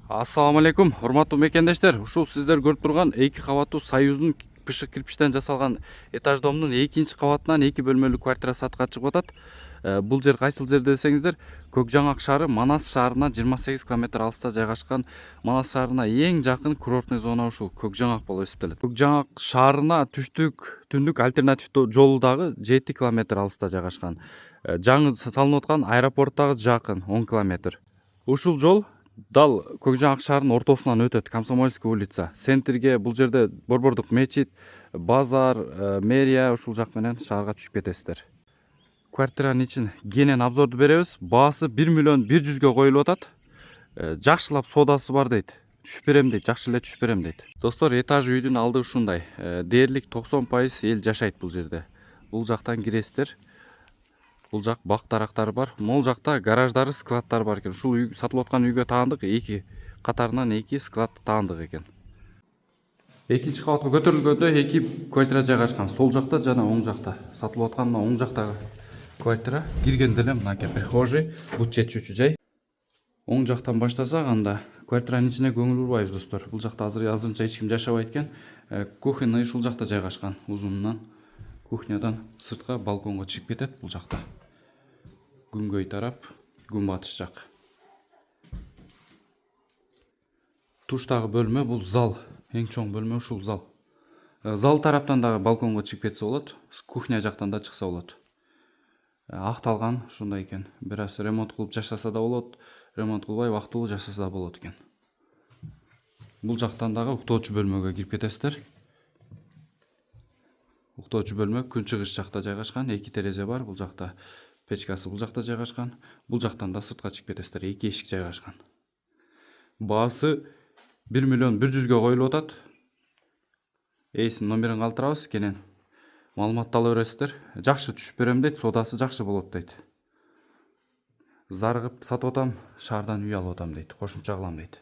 Ассаламу алейкум, урматтуу мекендештер. Ушул сиздер көрүп турган 2 кабаттуу Союздун пышык кирпичтен жасалган этаждомдун 2 кабатынан 2 бөлмөлүү квартира сатка чыгып атат. Бул жер кайсыл жерде десеңиздер, Көкжаңак шаары Манас шаарынан 28 км алыста жайгашкан. Манас шаарына эң жакын курортный зона ушул Көкжаңак болуп эсептелет. Көкжаңак шаарына түштүк альтернативдүү жолу дагы 7 км алыста жайгашкан. Жаңы салынып аткан аэропорт дагы жакын 10 км. Ушул жол дал Көкжаңак шаарынын ортосунан өтөт. Комсомольский улица. Центрге бул жерде Борбордук мечит, базар, мэрия ушул жак менен шаарга түшүп кетесиздер. Квартиранын ичин кенен обзорду беребиз. Баасы 1.100.000 коюлуп атат. Жакшылап содасы бар дейт. Түшүп берем дейт, жакшы эле түшүп берем дейт. Достор, этаж үйдүн алды ушундай. Дээрлик 90% эл жашайт бул жерде. Бул жактан киресиздер. Бул жак бак дарактары бар. Могул жакта гараждары, складдары бар экен. Ушул үй сатылып аткан үйгө таандык 2 катарынан 2 склад таандык экен. Экинчи кабатка көтөрүлгөндө 2 квартира жайгашкан. Сол жакта жана оң жакта. Сатылып аткан мына оң жактагы квартира. Киргенде эле мынакей прихожий, бут жетүүчү жай. Оң жактан баштасак, анда квартиранын ичине көңүл бурбайбыз, достор. Бул жакта азырынча эч ким жашабайт экен. Кухня ушул жакта жайгашкан. Узунунан кухнядан сыртка балконго чыгып кетет бул жакта. Күнгөй тарап, күнбатыш жак. Туштагы бөлмө бул зал. Эң чоң бөлмө ушул зал. Зал тараптан дагы балконго чыгып кетсе болот. Кухня жактан да чыкса болот. Акталган ушундай экен. Бир аз ремонт кылып жашаса да болот, ремонт кылбай вактылуу жашаса да болот экен. Бул жактан дагы уктоочу бөлмөгө кирип кетесиздер. Уктоочу бөлмө күнчыгыш жакта жайгашкан. 2 терезе бар. Бул жакта печкасы бул жакта жайгашкан. Бул жактан да сыртка чыгып кетесиздер. 2 эшик жайгашкан. Баасы 1.100.000 коюлуп атат. Эйсинин номерин калтырабыз, кенен маалыматты ала бересиздер. Жакшы түшүп берем дейт, содасы жакшы болот дейт. Зарыгып сатып атам, шаардан үй алып атам дейт, кошумча кылам дейт.